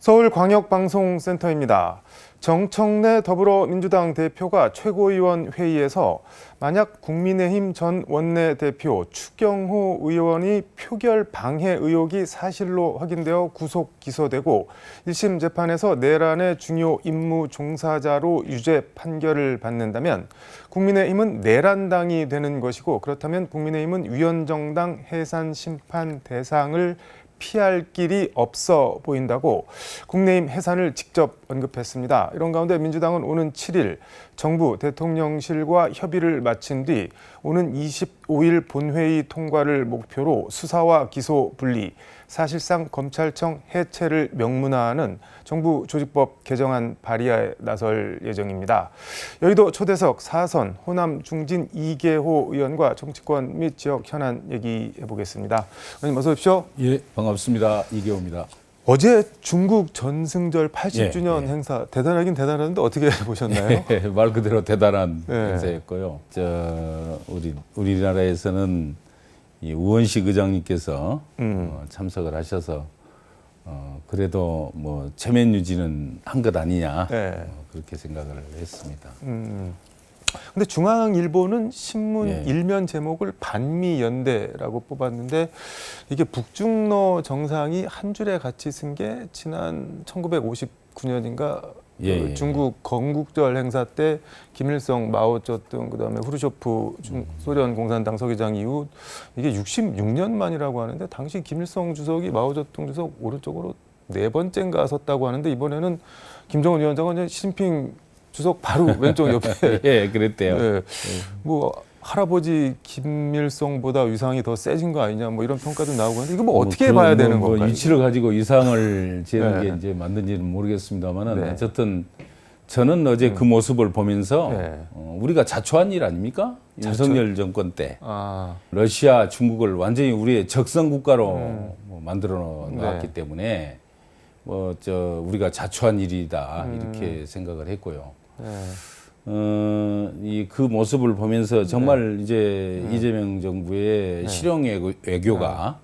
서울광역방송센터입니다. 정청래 더불어민주당 대표가 최고위원 회의에서 만약 국민의힘 전 원내대표 추경호 의원이 표결 방해 의혹이 사실로 확인되어 구속 기소되고 1심 재판에서 내란의 중요 임무 종사자로 유죄 판결을 받는다면 국민의힘은 내란당이 되는 것이고, 그렇다면 국민의힘은 위원정당 해산 심판 대상을 피할 길이 없어 보인다고 국내임 해산을 직접 언급했습니다. 이런 가운데 민주당은 오는 7일 정부 대통령실과 협의를 마친 뒤 오는 25일 본회의 통과를 목표로 수사와 기소 분리, 사실상 검찰청 해체를 명문화하는 정부 조직법 개정안 발의에 나설 예정입니다. 여의도 초대석 4선 호남 중진 이계호 의원과 정치권 및 지역 현안 얘기해 보겠습니다. 의원님 어서 오십시오. 예, 반갑습니다. 이계호입니다. 어제 중국 전승절 80주년 행사 대단하긴 대단한데 어떻게 보셨나요? 말 그대로 대단한 네. 행사였고요. 우리나라에서는 이 우원식 의장님께서 참석을 하셔서 그래도 뭐 체면 유지는 한 것 아니냐, 그렇게 생각을 했습니다. 근데 중앙일보는 신문 예. 일면 제목을 반미연대라고 뽑았는데 이게 북중러 정상이 한 줄에 같이 쓴 게 지난 1959년인가 예. 중국 건국절 행사 때 김일성, 마오쩌둥, 그다음에 후르쇼프 소련 공산당 서기장 이후 이게 66년 만이라고 하는데, 당시 김일성 주석이 마오쩌둥 주석 오른쪽으로 4번째인가 섰다고 하는데 이번에는 김정은 위원장은 시진핑 주석 바로 왼쪽 옆에 예, 그랬대요. 네. 뭐 할아버지 김일성보다 위상이 더 세진 거 아니냐, 뭐 이런 평가도 나오고 하는데 이거 뭐 어떻게 봐야 되는 건가요? 이치를 가지고 이상을 지는 게 이제 맞는지는 모르겠습니다만은 어쨌든 저는 어제 그 모습을 보면서 우리가 자초한 일 아닙니까? 윤석열 정권 때 러시아, 중국을 완전히 우리의 적성 국가로 만들어 놨기 때문에 우리가 자초한 일이다 이렇게 생각을 했고요. 그 모습을 보면서 정말 이제 이재명 정부의 실용 외교가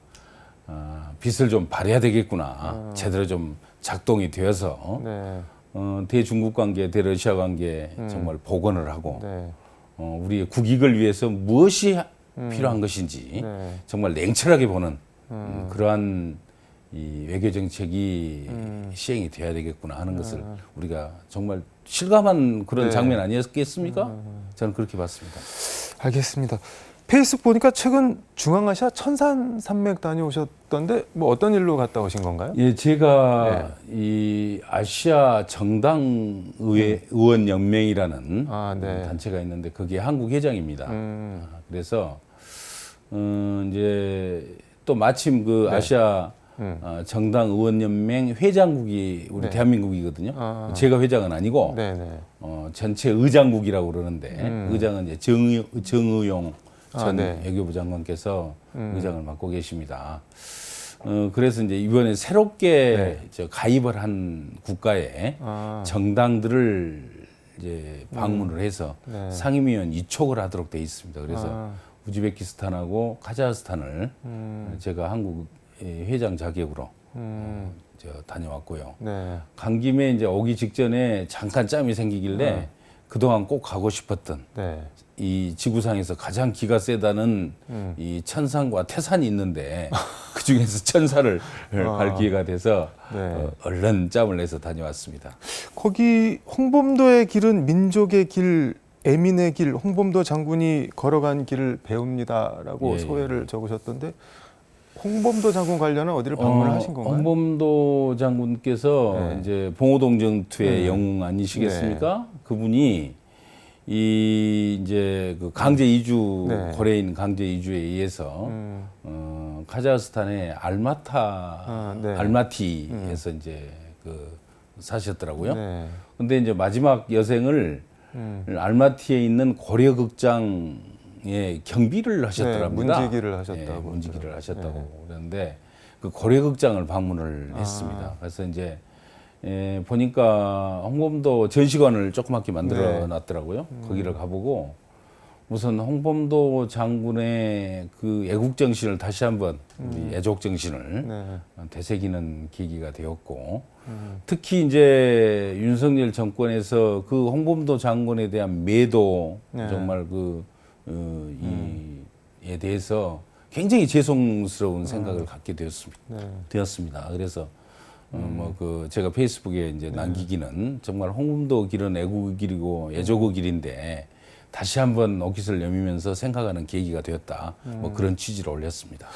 빛을 좀 발해야 되겠구나. 제대로 좀 작동이 되어서 대중국 관계, 대러시아 관계 정말 복원을 하고 우리의 국익을 위해서 무엇이 필요한 것인지 정말 냉철하게 보는 그러한 이 외교 정책이 시행이 돼야 되겠구나 하는 것을 우리가 정말 실감한 그런 장면 아니었겠습니까? 저는 그렇게 봤습니다. 알겠습니다. 페이스북 보니까 최근 중앙아시아 천산산맥 다녀오셨던데 뭐 어떤 일로 갔다 오신 건가요? 예, 제가 이 아시아 정당 의원 연맹이라는 단체가 있는데 그게 한국 회장입니다. 그래서 이제 또 마침 그 아시아 정당 의원연맹 회장국이 우리 대한민국이거든요. 제가 회장은 아니고 전체 의장국이라고 그러는데 의장은 이제 정의용 전 외교부 장관께서 의장을 맡고 계십니다. 그래서 이제 이번에 새롭게 가입을 한 국가의 정당들을 이제 방문을 해서 상임위원 이촉을 하도록 돼 있습니다. 그래서 우즈베키스탄하고 카자흐스탄을 제가 한국 회장 자격으로 다녀왔고요. 간 김에 이제 오기 직전에 잠깐 짬이 생기길래 그동안 꼭 가고 싶었던 이 지구상에서 가장 기가 세다는 이 천산과 태산이 있는데 그 중에서 천산을 갈 기회가 돼서 얼른 짬을 내서 다녀왔습니다. 거기 홍범도의 길은 민족의 길, 애민의 길, 홍범도 장군이 걸어간 길을 배웁니다라고 소회를 적으셨던데 홍범도 장군 관련한 어디를 방문을 하신 건가요? 홍범도 장군께서 이제 봉오동 전투의 영웅 아니시겠습니까? 그분이 이제 그 강제 이주 고려인 강제 이주에 의해서 카자흐스탄의 알마티에서 이제 그 사셨더라고요. 근데 이제 마지막 여생을 알마티에 있는 고려극장에 경비를 하셨더랍니다. 문지기를 하셨다고. 문지기를 하셨다고 그러는데 그 고려극장을 방문을 했습니다. 그래서 이제 보니까 홍범도 전시관을 조그맣게 만들어 놨더라고요. 거기를 가보고 우선 홍범도 장군의 그 애국 정신을 다시 한번 우리 애족 정신을 되새기는 계기가 되었고 특히 이제 윤석열 정권에서 그 홍범도 장군에 대한 매도 정말 이에 대해서 굉장히 죄송스러운 생각을 갖게 되었습니다. 그래서 제가 페이스북에 이제 남기기는 정말 홍범도 길은 애국의 길이고 애족의 길인데 다시 한번 옷깃을 여미면서 생각하는 계기가 되었다. 뭐 그런 취지로 올렸습니다.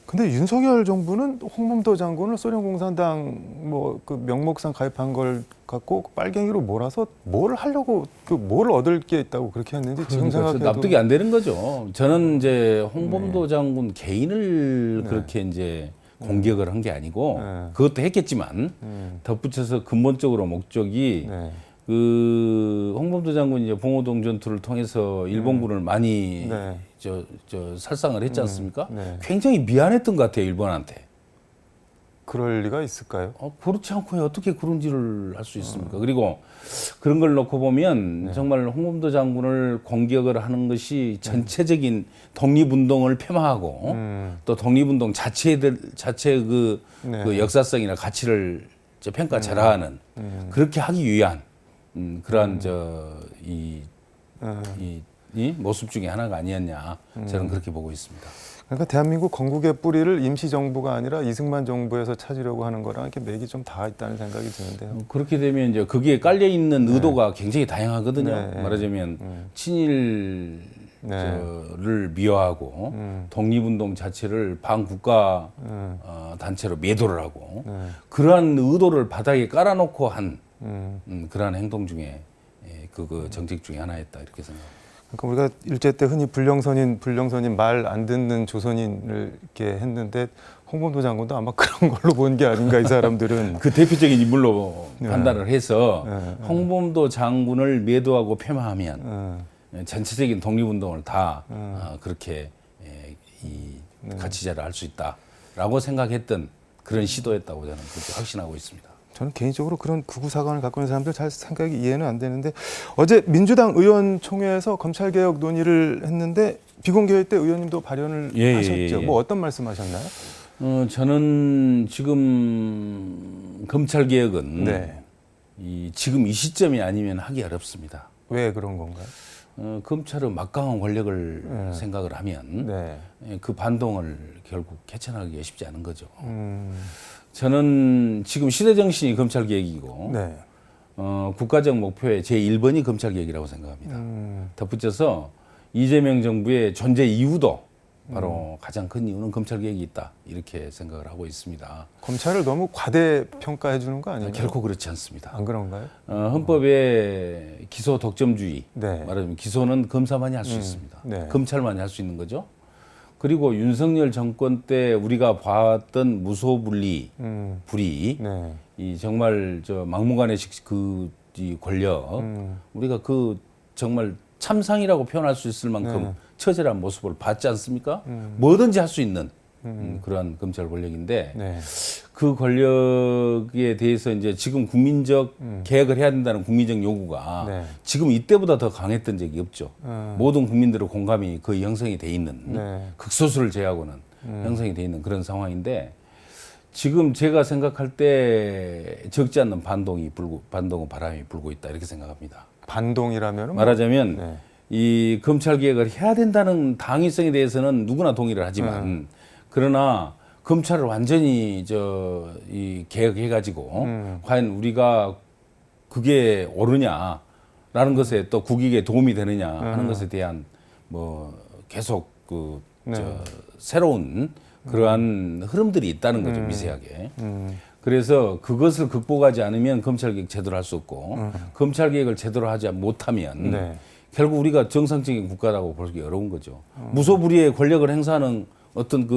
근데 윤석열 정부는 홍범도 장군을 소련공산당 그 명목상 가입한 걸 갖고 빨갱이로 몰아서 뭘 하려고 뭘 얻을 게 있다고 그렇게 했는지 지금 생각해도 납득이 안 되는 거죠. 저는 이제 홍범도 장군 개인을 그렇게 이제 공격을 한 게 아니고 그것도 했겠지만 덧붙여서 근본적으로 목적이 그 홍범도 장군이 이제 봉오동 전투를 통해서 일본군을 많이 살상을 했지 않습니까? 굉장히 미안했던 것 같아요, 일본한테. 그럴 리가 있을까요? 그렇지 않고 어떻게 그런지를 할 수 있습니까? 그리고 그런 걸 놓고 보면 정말 홍범도 장군을 공격을 하는 것이 전체적인 독립운동을 폄하하고 또 독립운동 자체의 그 역사성이나 가치를 평가절하하는 그렇게 하기 위한 그러한 이 모습 중에 하나가 아니었냐 저는 그렇게 보고 있습니다. 그러니까 대한민국 건국의 뿌리를 임시정부가 아니라 이승만 정부에서 찾으려고 하는 거랑 이렇게 맥이 좀 닿아 있다는 생각이 드는데요. 그렇게 되면 이제 거기에 깔려 있는 의도가 굉장히 다양하거든요. 말하자면 친일을 미화하고 독립운동 자체를 반국가 단체로 매도를 하고 그러한 의도를 바닥에 깔아놓고 한 그러한 행동 중에 그 정책 중에 하나였다 이렇게 생각합니다. 그러니까 우리가 일제 때 흔히 불령선인 말 안 듣는 조선인을 이렇게 했는데 홍범도 장군도 아마 그런 걸로 본 게 아닌가 이 사람들은 그 대표적인 인물로 판단을 해서 홍범도 장군을 매도하고 폄하하면 전체적인 독립운동을 다 그렇게 가치자를 할 수 있다라고 생각했던 그런 시도였다고 저는 그렇게 확신하고 있습니다. 저는 개인적으로 그런 극우사관을 갖고 있는 사람들 잘 생각이 이해는 안 되는데 어제 민주당 의원총회에서 검찰개혁 논의를 했는데 비공개회 때 의원님도 발언을 하셨죠. 뭐 어떤 말씀하셨나요? 저는 지금 검찰개혁은 지금 이 시점이 아니면 하기 어렵습니다. 왜 그런 건가요? 검찰은 막강한 권력을 생각을 하면 그 반동을 결국 개천하기가 쉽지 않은 거죠. 저는 지금 시대정신이 검찰개혁이고 국가적 목표의 제1번이 검찰개혁이라고 생각합니다. 덧붙여서 이재명 정부의 존재 이유도 바로 가장 큰 이유는 검찰개혁이 있다 이렇게 생각을 하고 있습니다. 검찰을 너무 과대평가해 주는 거 아니에요? 결코 그렇지 않습니다. 안 그런가요? 헌법의 기소 독점주의 말하자면 기소는 검사만이 할 수 있습니다. 검찰만이 할 수 있는 거죠. 그리고 윤석열 정권 때 우리가 봤던 무소불위, 불의, 이 정말 막무가내식 이 권력, 우리가 그 정말 참상이라고 표현할 수 있을 만큼 처절한 모습을 봤지 않습니까? 뭐든지 할 수 있는 그러한 검찰 권력인데 그 권력에 대해서 이제 지금 국민적 개혁을 해야 된다는 국민적 요구가 지금 이때보다 더 강했던 적이 없죠. 모든 국민들의 공감이 거의 형성이 돼 있는 극소수를 제외하고는 형성이 돼 있는 그런 상황인데 지금 제가 생각할 때 적지 않는 반동의 바람이 불고 있다 이렇게 생각합니다. 반동이라면 말하자면 이 검찰 개혁을 해야 된다는 당위성에 대해서는 누구나 동의를 하지만 그러나 검찰을 완전히 이 개혁해가지고 과연 우리가 그게 옳으냐라는 것에 또 국익에 도움이 되느냐 하는 것에 대한 뭐 계속 새로운 그러한 흐름들이 있다는 거죠 미세하게. 그래서 그것을 극복하지 않으면 검찰개혁 제대로 할 수 없고 검찰개혁을 제대로 하지 못하면 결국 우리가 정상적인 국가라고 보기 어려운 거죠. 무소불위의 권력을 행사하는 어떤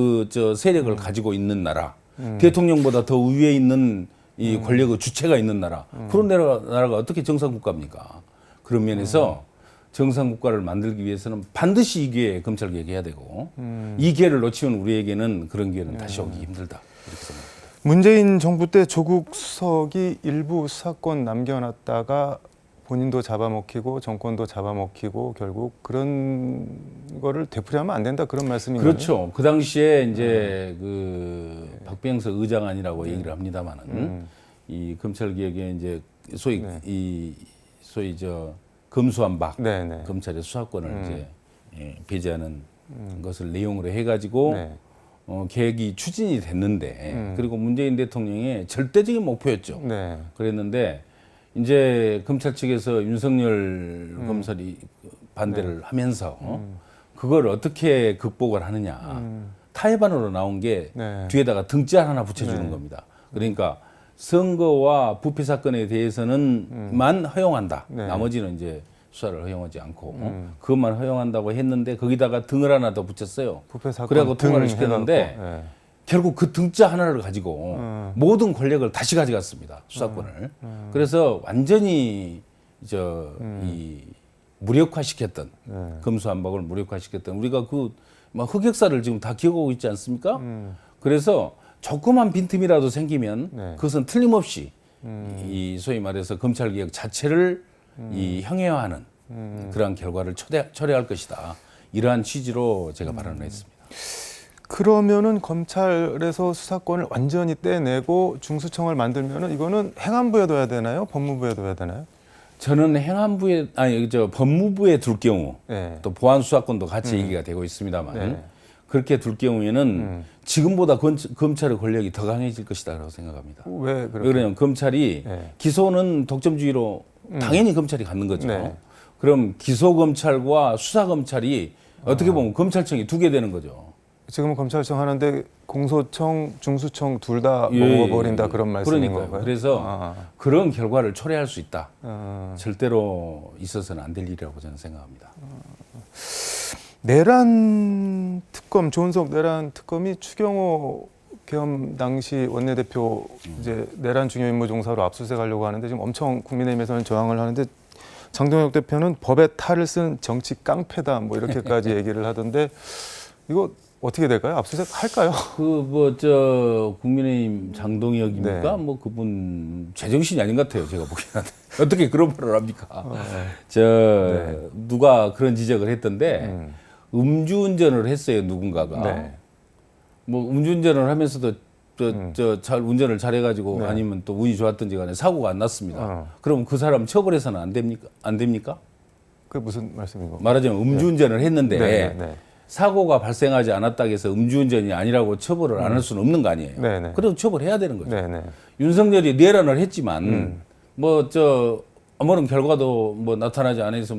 세력을 가지고 있는 나라, 대통령보다 더 위에 있는 이 권력의 주체가 있는 나라, 그런 나라가 어떻게 정상국가입니까? 그런 면에서 정상국가를 만들기 위해서는 반드시 이 기회에 검찰개혁해야 되고 이 기회를 놓치면 우리에게는 그런 기회는 다시 오기 힘들다 이렇게 생각합니다. 문재인 정부 때 조국 수석이 일부 수사권 남겨놨다가 본인도 잡아먹히고 정권도 잡아먹히고 결국 그런 거를 되풀이하면 안 된다 그런 말씀인가요? 그렇죠. 그 당시에 이제 그 박병석 의장안이라고 얘기를 합니다만은 이 검찰 개혁에 이제 소위 소위 저 검수완박 검찰의 수사권을 이제 배제하는 것을 내용으로 해가지고 계획이 추진이 됐는데 그리고 문재인 대통령의 절대적인 목표였죠. 그랬는데 이제 검찰 측에서 윤석열 검사리 반대를 하면서 그걸 어떻게 극복을 하느냐. 타협안으로 나온 게 뒤에다가 등짝 하나 붙여주는 겁니다. 그러니까 선거와 부패 사건에 대해서는만 허용한다. 나머지는 이제 수사를 허용하지 않고 그것만 허용한다고 했는데 거기다가 등을 하나 더 붙였어요. 부패 사건 그래갖고 통과를 시켰는데 결국 그 등자 하나를 가지고 모든 권력을 다시 가져갔습니다. 수사권을. 그래서 완전히 이 무력화시켰던 검수완박을 무력화시켰던 우리가 그 막 흑역사를 지금 다 기억하고 있지 않습니까? 그래서 조그만 빈틈이라도 생기면 그것은 틀림없이 이 소위 말해서 검찰 개혁 자체를 이 형해화하는 그러한 결과를 초래할 것이다. 이러한 취지로 제가 발언을 했습니다. 그러면은 검찰에서 수사권을 완전히 떼내고 중수청을 만들면은 이거는 행안부에 둬야 되나요? 법무부에 둬야 되나요? 저는 법무부에 둘 경우 또 보안 수사권도 같이 얘기가 되고 있습니다만 그렇게 둘 경우에는 지금보다 검찰의 권력이 더 강해질 것이다라고 생각합니다. 왜 그렇게? 왜냐하면 검찰이 기소는 독점주의로 당연히 검찰이 갖는 거죠. 그럼 기소 검찰과 수사 검찰이 어떻게 보면 검찰청이 두 개 되는 거죠. 지금은 검찰청 하는데 공소청, 중수청 둘 다 먹어버린다 그런 말씀인 건가요? 그래서 그런 결과를 초래할 수 있다. 절대로 있어서는 안 될 일이라고 저는 생각합니다. 내란 특검, 조은석 내란 특검이 추경호 계엄 당시 원내대표 이제 내란 중요 임무 종사로 압수수색하려고 하는데 지금 엄청 국민의힘에서는 저항을 하는데 장동혁 대표는 법의 탈을 쓴 정치 깡패다 뭐 이렇게까지 얘기를 하던데 이거 어떻게 될까요? 압수수색 할까요? 국민의힘 장동혁입니까? 그분 제정신이 아닌 것 같아요. 제가 보기에는. 어떻게 그런 말을 합니까? 누가 그런 지적을 했던데 음주운전을 했어요. 누군가가. 음주운전을 하면서도 잘 운전을 잘해가지고 아니면 또 운이 좋았던지 간에 사고가 안 났습니다. 그럼 그 사람 처벌해서는 안 됩니까? 안 됩니까? 그게 무슨 말씀이고? 말하자면 음주운전을 했는데 사고가 발생하지 않았다고 해서 음주운전이 아니라고 처벌을 안 할 수는 없는 거 아니에요. 그래도 처벌해야 되는 거죠. 윤석열이 내란을 했지만 아무런 결과도 나타나지 않아서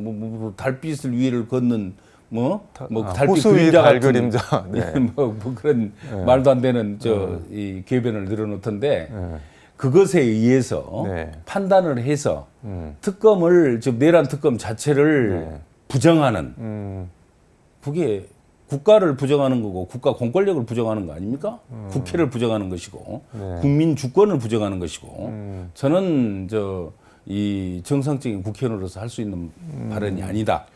달빛을 위를 걷는 달빛 그림자 같은 그런 말도 안 되는 이 궤변을 늘어놓던데 그것에 의해서 판단을 해서 특검을 즉 내란 특검 자체를 부정하는 그게 국가를 부정하는 거고 국가 공권력을 부정하는 거 아닙니까? 국회를 부정하는 것이고 국민 주권을 부정하는 것이고 저는 이 정상적인 국회의원으로서 할 수 있는 발언이 아니다.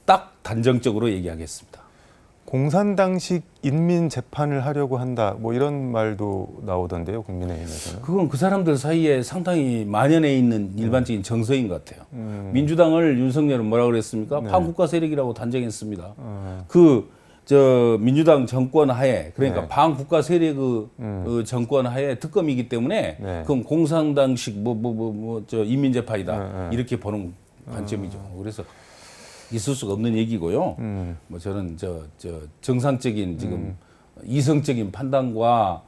딱 단정적으로 얘기하겠습니다. 공산당식 인민 재판을 하려고 한다. 뭐 이런 말도 나오던데요, 국민의힘에서는. 그건 그 사람들 사이에 상당히 만연해 있는 일반적인 정서인 것 같아요. 민주당을 윤석열은 뭐라고 그랬습니까? 반국가 세력이라고 단정했습니다. 민주당 정권 하에 그러니까 반국가 세력 정권 하에 특검이기 때문에 그건 공산당식 인민 재판이다. 이렇게 보는 관점이죠. 그래서 있을 수가 없는 얘기고요. 저는 정상적인 지금 이성적인 판단과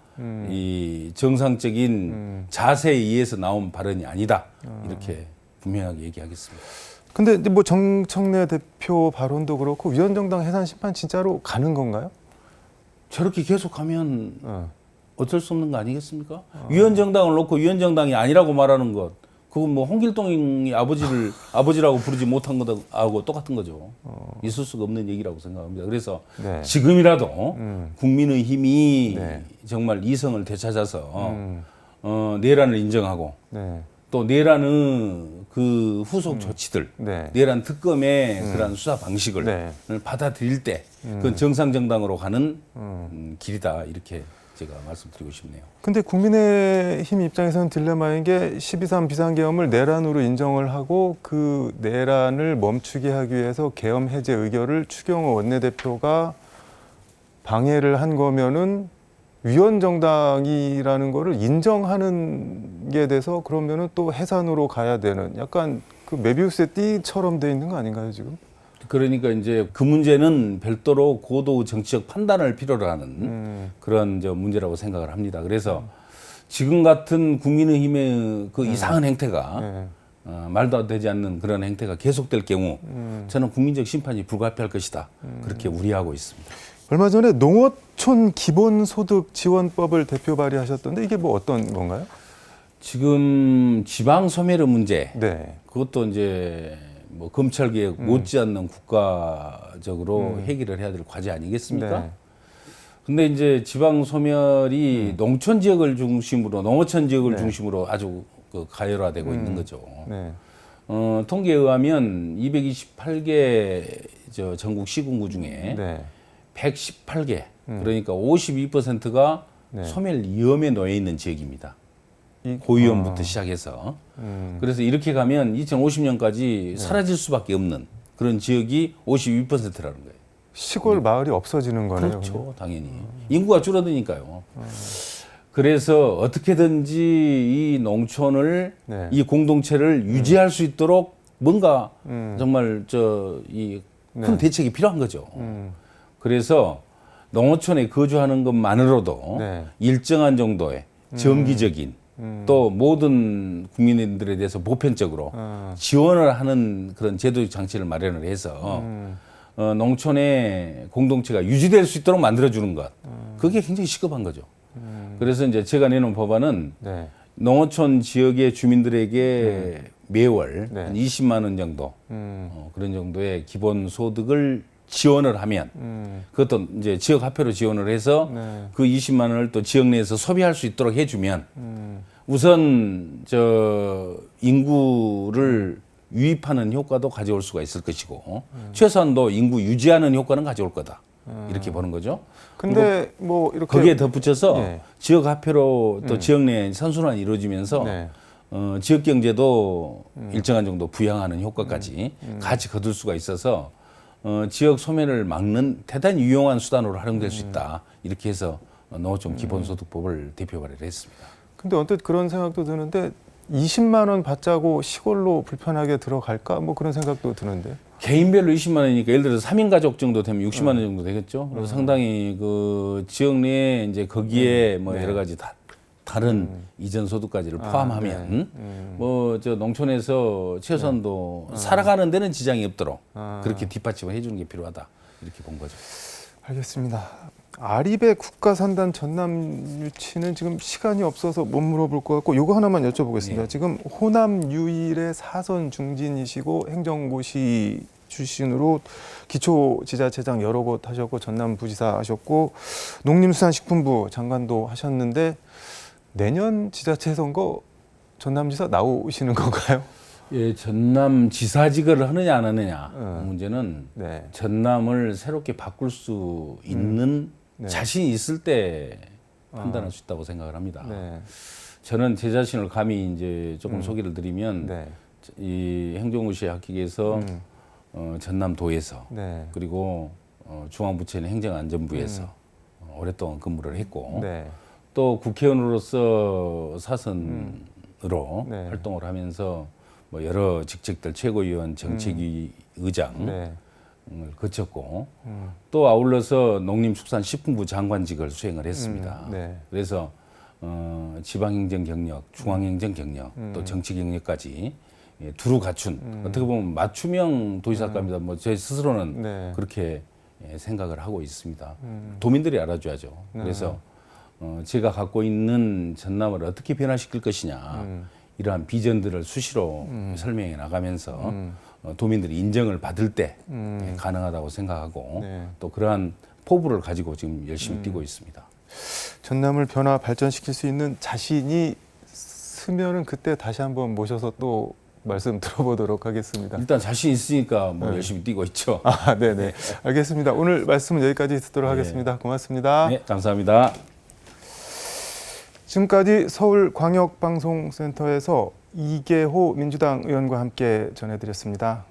이 정상적인 자세에 의해서 나온 발언이 아니다. 이렇게 분명하게 얘기하겠습니다. 근데 정청래 대표 발언도 그렇고 위원정당 해산 심판 진짜로 가는 건가요? 저렇게 계속하면 어쩔 수 없는 거 아니겠습니까? 위원정당을 놓고 위원정당이 아니라고 말하는 것. 그건 홍길동이 아버지라고 부르지 못한 것하고 똑같은 거죠. 있을 수가 없는 얘기라고 생각합니다. 그래서 지금이라도 국민의힘이 정말 이성을 되찾아서 내란을 인정하고 또 내란의 그 후속 조치들, 내란 특검의 그런 수사 방식을 받아들일 때 그건 정상정당으로 가는 길이다 이렇게 제가 말씀드리고 싶네요. 근데 국민의힘 입장에서는 딜레마인 게 12.3 비상계엄을 내란으로 인정을 하고 그 내란을 멈추게 하기 위해서 계엄 해제 의결을 추경호 원내대표가 방해를 한 거면은 위헌 정당이라는 거를 인정하는 게 돼서 그러면은 또 해산으로 가야 되는 약간 그 메비우스의 띠처럼 돼 있는 거 아닌가요, 지금? 그러니까 이제 그 문제는 별도로 고도 정치적 판단을 필요로 하는 그런 문제라고 생각을 합니다. 그래서 지금 같은 국민의힘의 그 이상한 행태가 말도 되지 않는 그런 행태가 계속될 경우 저는 국민적 심판이 불가피할 것이다. 그렇게 우려하고 있습니다. 얼마 전에 농어촌 기본소득 지원법을 대표 발의하셨던데 이게 뭐 어떤 건가요? 지금 지방 소멸의 문제, 네. 그것도 이제 뭐 검찰 개혁 못지않는 국가적으로 해결을 해야 될 과제 아니겠습니까? 네. 근데 이제 지방 소멸이 농촌 지역을 중심으로, 농어촌 지역을 중심으로 아주 그 가열화되고 있는 거죠. 네. 통계에 의하면 228개 전국 시군구 중에 네. 118개, 그러니까 52%가 소멸 위험에 놓여 있는 지역입니다. 고위험부터 시작해서. 그래서 이렇게 가면 2050년까지 사라질 수밖에 없는 그런 지역이 52%라는 거예요. 시골 마을이 없어지는 거네요. 그렇죠, 당연히. 인구가 줄어드니까요. 그래서 어떻게든지 이 농촌을, 이 공동체를 유지할 수 있도록 뭔가 정말 이 큰 대책이 필요한 거죠. 그래서 농어촌에 거주하는 것만으로도 일정한 정도의 정기적인 또 모든 국민들에 대해서 보편적으로 지원을 하는 그런 제도적 장치를 마련을 해서 농촌의 공동체가 유지될 수 있도록 만들어주는 것. 그게 굉장히 시급한 거죠. 그래서 이제 제가 내놓은 법안은 농어촌 지역의 주민들에게 매월 한 20만 원 정도 그런 정도의 기본 소득을 지원을 하면 그것도 이제 지역 화폐로 지원을 해서 그 20만 원을 또 지역 내에서 소비할 수 있도록 해주면 우선 인구를 유입하는 효과도 가져올 수가 있을 것이고 최소한도 인구 유지하는 효과는 가져올 거다. 이렇게 보는 거죠. 근데 뭐 이렇게 거기에 덧붙여서 지역 화폐로 또 지역 내 선순환이 이루어지면서 지역 경제도 일정한 정도 부양하는 효과까지 같이 거둘 수가 있어서 지역 소멸을 막는 대단히 유용한 수단으로 활용될 수 있다. 이렇게 해서 농어촌 기본소득법을 대표 발의를 했습니다. 근데 언뜻 그런 생각도 드는데 20만 원 받자고 시골로 불편하게 들어갈까? 뭐 그런 생각도 드는데. 개인별로 20만 원이니까 예를 들어서 3인 가족 정도 되면 60만 원 정도 되겠죠. 그래서 상당히 그 지역 내에 이제 거기에 뭐 여러 가지 다른 이전 소득까지를 포함하면 농촌에서 최소한도 살아가는 데는 지장이 없도록 그렇게 뒷받침을 해주는 게 필요하다. 이렇게 본 거죠. 알겠습니다. 아리배 국가산단 전남 유치는 지금 시간이 없어서 못 물어볼 것 같고 요거 하나만 여쭤보겠습니다. 지금 호남 유일의 사선 중진이시고 행정고시 출신으로 기초지자체장 여러 곳 하셨고 전남부지사 하셨고 농림수산식품부 장관도 하셨는데 내년 지자체 선거 전남지사 나오시는 건가요? 예, 전남지사직을 하느냐 안 하느냐 문제는 전남을 새롭게 바꿀 수 있는 자신이 있을 때 판단할 수 있다고 생각을 합니다. 저는 제 자신을 감히 이제 조금 소개를 드리면 이 행정고시에 합격해서 전남도에서 그리고 중앙부처인 행정안전부에서 오랫동안 근무를 했고 또 국회의원으로서 사선으로 활동을 하면서 뭐 여러 직책들 최고위원, 정책위 의장을 거쳤고 또 아울러서 농림축산식품부 장관직을 수행을 했습니다. 그래서 지방행정 경력, 중앙행정 경력, 또 정치 경력까지 두루 갖춘 어떻게 보면 맞춤형 도지사감이다. 뭐 제 스스로는 그렇게 생각을 하고 있습니다. 도민들이 알아줘야죠. 그래서 제가 갖고 있는 전남을 어떻게 변화시킬 것이냐 이러한 비전들을 수시로 설명해 나가면서 도민들이 인정을 받을 때 가능하다고 생각하고 또 그러한 포부를 가지고 지금 열심히 뛰고 있습니다. 전남을 변화 발전시킬 수 있는 자신이 쓰면은 그때 다시 한번 모셔서 또 말씀 들어보도록 하겠습니다. 일단 자신 있으니까 뭐 열심히 뛰고 있죠. 네네. 알겠습니다. 오늘 말씀은 여기까지 듣도록 하겠습니다. 고맙습니다. 네, 감사합니다. 지금까지 서울광역방송센터에서 이계호 민주당 의원과 함께 전해드렸습니다.